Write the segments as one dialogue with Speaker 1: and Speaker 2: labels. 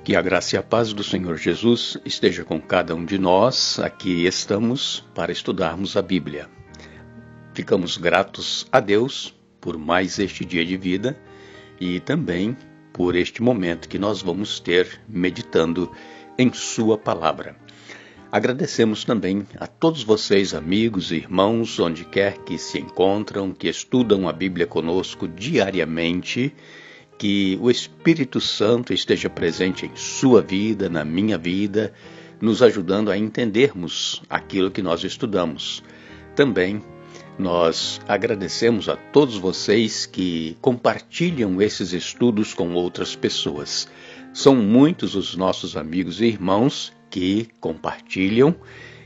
Speaker 1: Que a graça e a paz do Senhor Jesus esteja com cada um de nós. Aqui estamos para estudarmos a Bíblia. Ficamos gratos a Deus por mais este dia de vida e também por este momento que nós vamos ter meditando em Sua Palavra. Agradecemos também a todos vocês, amigos e irmãos, onde quer que se encontram, que estudam a Bíblia conosco diariamente. Que o Espírito Santo esteja presente em sua vida, na minha vida, nos ajudando a entendermos aquilo que nós estudamos. Também nós agradecemos a todos vocês que compartilham esses estudos com outras pessoas. São muitos os nossos amigos e irmãos que compartilham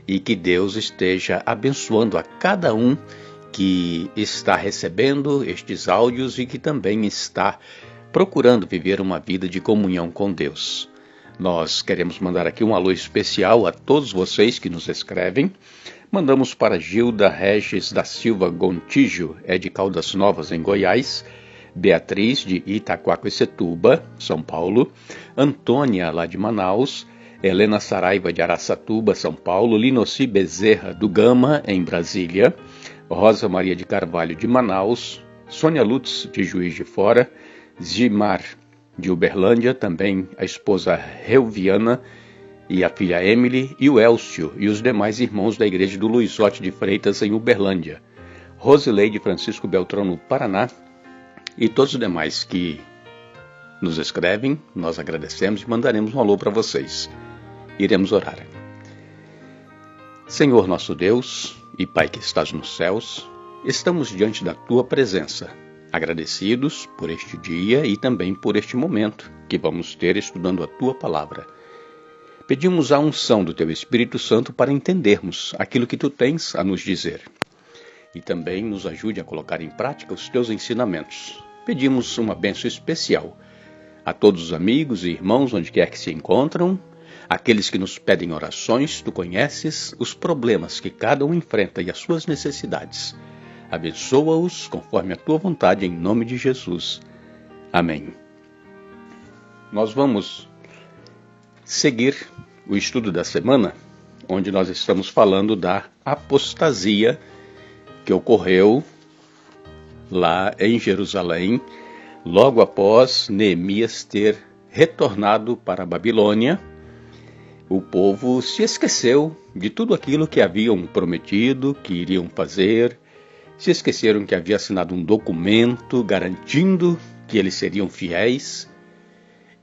Speaker 1: e que Deus esteja abençoando a cada um que está recebendo estes áudios e que também está procurando viver uma vida de comunhão com Deus. Nós queremos mandar aqui um alô especial a todos vocês que nos escrevem. Mandamos para Gilda Regis da Silva Gontijo, de Caldas Novas, em Goiás. Beatriz, de Itaquaquecetuba, São Paulo. Antônia, lá de Manaus. Helena Saraiva, de Araçatuba, São Paulo. Linoci Bezerra, do Gama, em Brasília. Rosa Maria de Carvalho, de Manaus. Sônia Lutz, de Juiz de Fora. Zimar, de Uberlândia, também a esposa Relviana e a filha Emily, e o Elcio e os demais irmãos da igreja do Luizote de Freitas, em Uberlândia. Rosileide Francisco Beltrão, no Paraná, e todos os demais que nos escrevem, nós agradecemos e mandaremos um alô para vocês. Iremos orar. Senhor nosso Deus e Pai que estás nos céus, estamos diante da Tua presença, agradecidos por este dia e também por este momento que vamos ter estudando a Tua Palavra. Pedimos a unção do Teu Espírito Santo para entendermos aquilo que Tu tens a nos dizer. E também nos ajude a colocar em prática os Teus ensinamentos. Pedimos uma bênção especial a todos os amigos e irmãos onde quer que se encontram, aqueles que nos pedem orações. Tu conheces os problemas que cada um enfrenta e as suas necessidades. Abençoa-os conforme a Tua vontade, em nome de Jesus. Amém. Nós vamos seguir o estudo da semana, onde nós estamos falando da apostasia que ocorreu lá em Jerusalém, logo após Neemias ter retornado para a Babilônia. O povo se esqueceu de tudo aquilo que haviam prometido, que iriam fazer. Se esqueceram que havia assinado um documento garantindo que eles seriam fiéis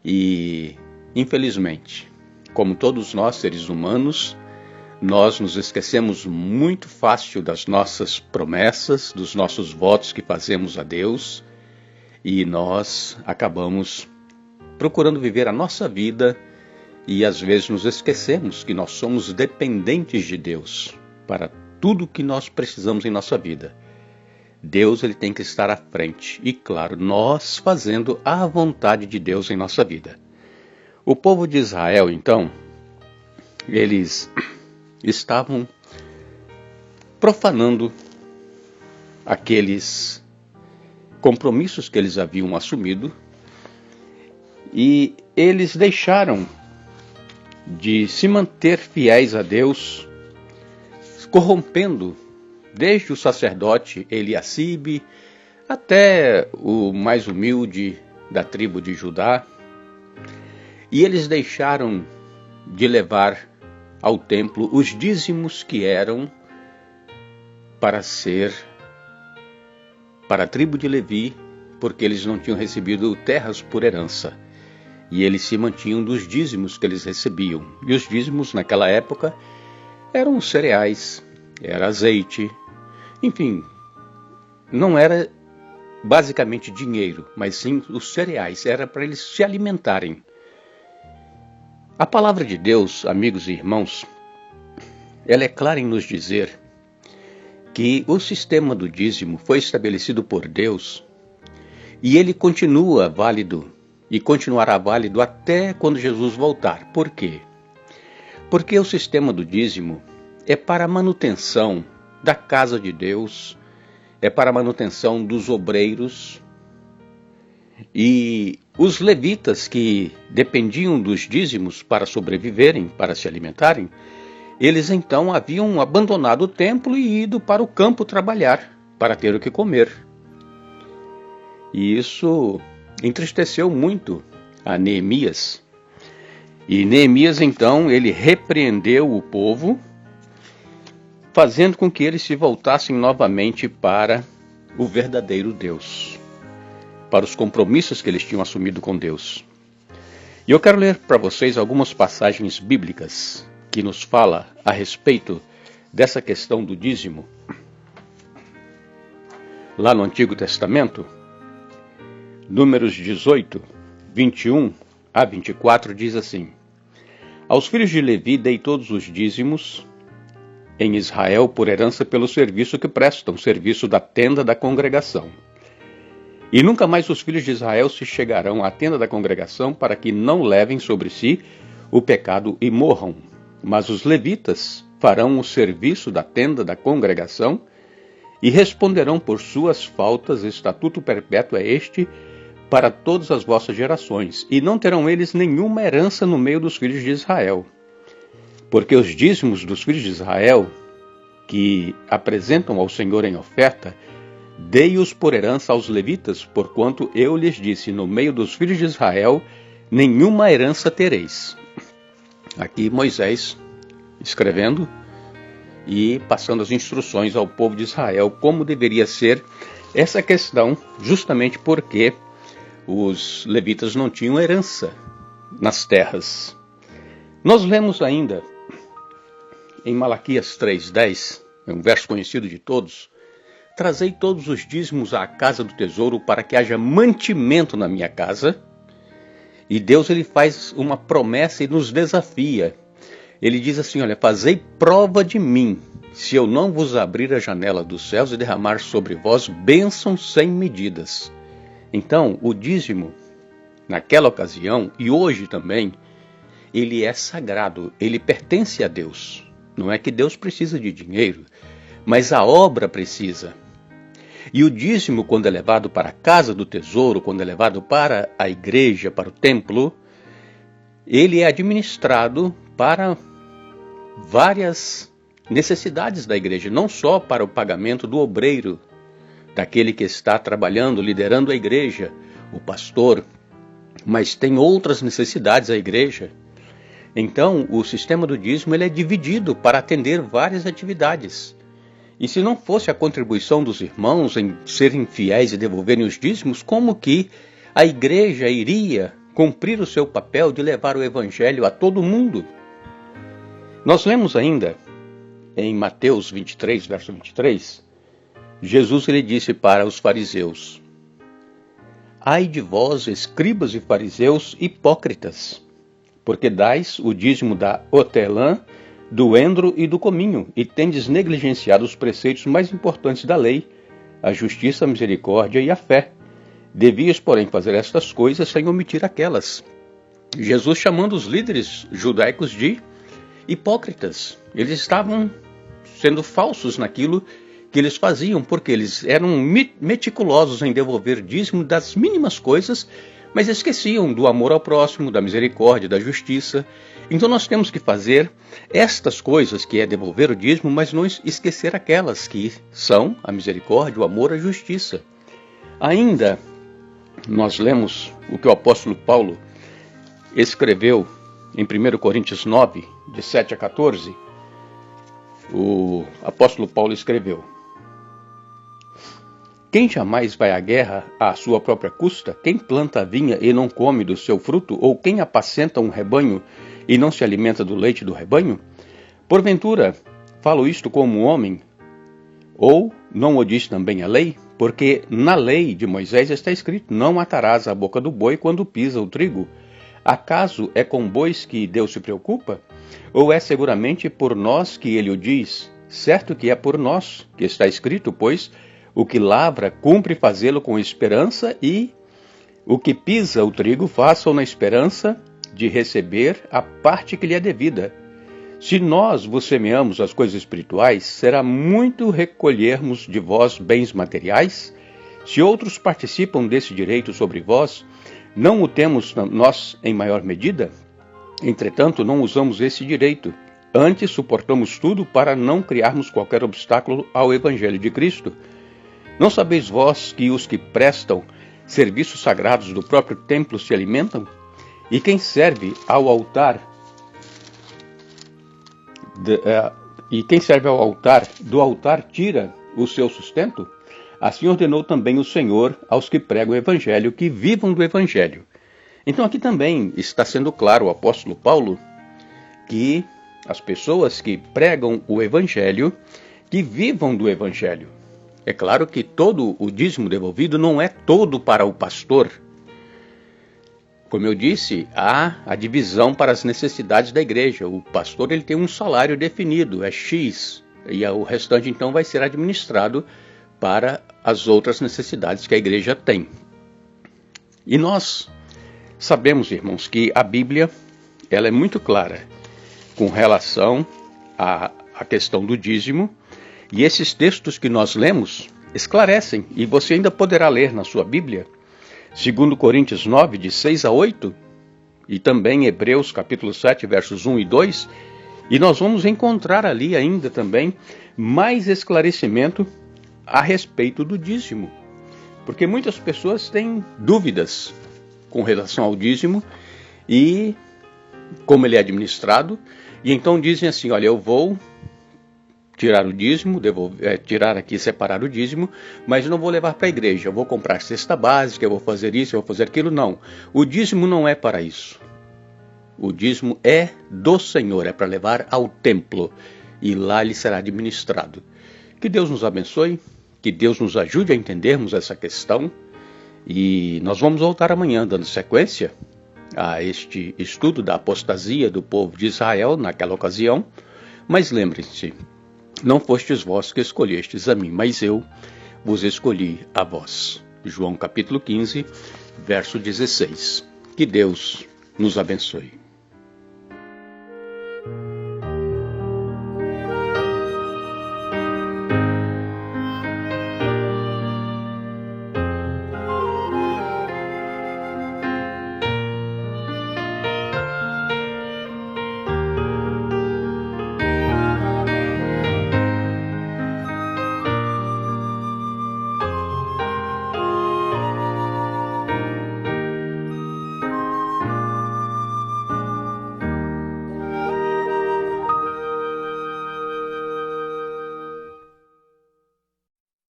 Speaker 1: e, infelizmente, como todos nós seres humanos, nós nos esquecemos muito fácil das nossas promessas, dos nossos votos que fazemos a Deus, e nós acabamos procurando viver a nossa vida e às vezes nos esquecemos que nós somos dependentes de Deus para tudo que nós precisamos em nossa vida. Deus ele tem que estar à frente e, claro, nós fazendo a vontade de Deus em nossa vida. O povo de Israel, então, eles estavam profanando aqueles compromissos que eles haviam assumido e eles deixaram de se manter fiéis a Deus, corrompendo desde o sacerdote Eliacibe até o mais humilde da tribo de Judá. E eles deixaram de levar ao templo os dízimos que eram para a tribo de Levi, porque eles não tinham recebido terras por herança. E eles se mantinham dos dízimos que eles recebiam. E os dízimos naquela época eram cereais, era azeite, enfim, não era basicamente dinheiro, mas sim os cereais, era para eles se alimentarem. A palavra de Deus, amigos e irmãos, ela é clara em nos dizer que o sistema do dízimo foi estabelecido por Deus e ele continua válido e continuará válido até quando Jesus voltar. Por quê? Porque o sistema do dízimo é para a manutenção da casa de Deus, é para a manutenção dos obreiros, E os levitas, que dependiam dos dízimos para sobreviverem, para se alimentarem, eles então haviam abandonado o templo e ido para o campo trabalhar, para ter o que comer. E isso entristeceu muito a Neemias. E Neemias então, ele repreendeu o povo, fazendo com que eles se voltassem novamente para o verdadeiro Deus, para os compromissos que eles tinham assumido com Deus. E eu quero ler para vocês algumas passagens bíblicas que nos fala a respeito dessa questão do dízimo. Lá no Antigo Testamento, Números 18, 21 a 24 diz assim: Aos filhos de Levi dei todos os dízimos em Israel por herança pelo serviço que prestam, serviço da tenda da congregação. E nunca mais os filhos de Israel se chegarão à tenda da congregação para que não levem sobre si o pecado e morram. Mas os levitas farão o serviço da tenda da congregação e responderão por suas faltas. Estatuto perpétuo é este para todas as vossas gerações, e não terão eles nenhuma herança no meio dos filhos de Israel. Porque os dízimos dos filhos de Israel, que apresentam ao Senhor em oferta, dei-os por herança aos levitas, porquanto eu lhes disse, no meio dos filhos de Israel, nenhuma herança tereis. Aqui Moisés escrevendo e passando as instruções ao povo de Israel, como deveria ser essa questão, justamente porque os levitas não tinham herança nas terras. Nós lemos ainda em Malaquias 3,10, é um verso conhecido de todos: Trazei todos os dízimos à casa do tesouro para que haja mantimento na minha casa. E Deus, ele faz uma promessa e nos desafia. Ele diz assim: olha, fazei prova de mim, se eu não vos abrir a janela dos céus e derramar sobre vós bênçãos sem medidas. Então, o dízimo, naquela ocasião, e hoje também, ele é sagrado, ele pertence a Deus. Não é que Deus precisa de dinheiro, mas a obra precisa. E o dízimo, quando é levado para a casa do tesouro, quando é levado para a igreja, para o templo, ele é administrado para várias necessidades da igreja, não só para o pagamento do obreiro, daquele que está trabalhando, liderando a igreja, o pastor, mas tem outras necessidades a igreja. Então, o sistema do dízimo, ele é dividido para atender várias atividades. E se não fosse a contribuição dos irmãos em serem fiéis e devolverem os dízimos, como que a igreja iria cumprir o seu papel de levar o evangelho a todo mundo? Nós lemos ainda em Mateus 23, verso 23, Jesus, ele disse para os fariseus: Ai de vós, escribas e fariseus hipócritas, porque dais o dízimo da hortelã, do endro e do cominho, e tendes negligenciado os preceitos mais importantes da lei, a justiça, a misericórdia e a fé. Devias, porém, fazer estas coisas sem omitir aquelas. Jesus chamando os líderes judaicos de hipócritas. Eles estavam sendo falsos naquilo que eles faziam, porque eles eram meticulosos em devolver dízimo das mínimas coisas, mas esqueciam do amor ao próximo, da misericórdia, da justiça. Então nós temos que fazer estas coisas, que é devolver o dízimo, mas não esquecer aquelas que são a misericórdia, o amor, a justiça. Ainda nós lemos o que o apóstolo Paulo escreveu em 1 Coríntios 9, de 7 a 14. O apóstolo Paulo escreveu: Quem jamais vai à guerra à sua própria custa? Quem planta a vinha e não come do seu fruto? Ou quem apacenta um rebanho e não se alimenta do leite do rebanho? Porventura, falo isto como homem? Ou não o diz também a lei? Porque na lei de Moisés está escrito: Não atarás a boca do boi quando pisa o trigo. Acaso é com bois que Deus se preocupa? Ou é seguramente por nós que ele o diz? Certo que é por nós que está escrito, pois o que lavra, cumpre fazê-lo com esperança, e o que pisa o trigo, faça-o na esperança de receber a parte que lhe é devida. Se nós vos semeamos as coisas espirituais, será muito recolhermos de vós bens materiais? Se outros participam desse direito sobre vós, não o temos nós em maior medida? Entretanto, não usamos esse direito. Antes, suportamos tudo para não criarmos qualquer obstáculo ao Evangelho de Cristo. Não sabeis vós que os que prestam serviços sagrados do próprio templo se alimentam? E quem serve ao altar do altar tira o seu sustento? Assim ordenou também o Senhor aos que pregam o Evangelho, que vivam do Evangelho. Então aqui também está sendo claro o apóstolo Paulo que as pessoas que pregam o Evangelho, que vivam do Evangelho. É claro que todo o dízimo devolvido não é todo para o pastor. Como eu disse, há a divisão para as necessidades da igreja. O pastor ele tem um salário definido, é X, e o restante então vai ser administrado para as outras necessidades que a igreja tem. E nós sabemos, irmãos, que a Bíblia ela é muito clara com relação à questão do dízimo, e esses textos que nós lemos esclarecem, e você ainda poderá ler na sua Bíblia, 2 Coríntios 9, de 6 a 8, e também Hebreus capítulo 7, versos 1 e 2, e nós vamos encontrar ali ainda também mais esclarecimento a respeito do dízimo. Porque muitas pessoas têm dúvidas com relação ao dízimo e como ele é administrado, e então dizem assim, olha, eu vou tirar o dízimo, tirar aqui, separar o dízimo, mas não vou levar para a igreja, eu vou comprar cesta básica, eu vou fazer isso, eu vou fazer aquilo. Não, o dízimo não é para isso. O dízimo é do Senhor, é para levar ao templo, e lá ele será administrado. Que Deus nos abençoe, que Deus nos ajude a entendermos essa questão, e nós vamos voltar amanhã dando sequência a este estudo da apostasia do povo de Israel naquela ocasião. Mas lembrem-se, não fostes vós que escolhestes a mim, mas eu vos escolhi a vós. João capítulo 15, verso 16. Que Deus nos abençoe.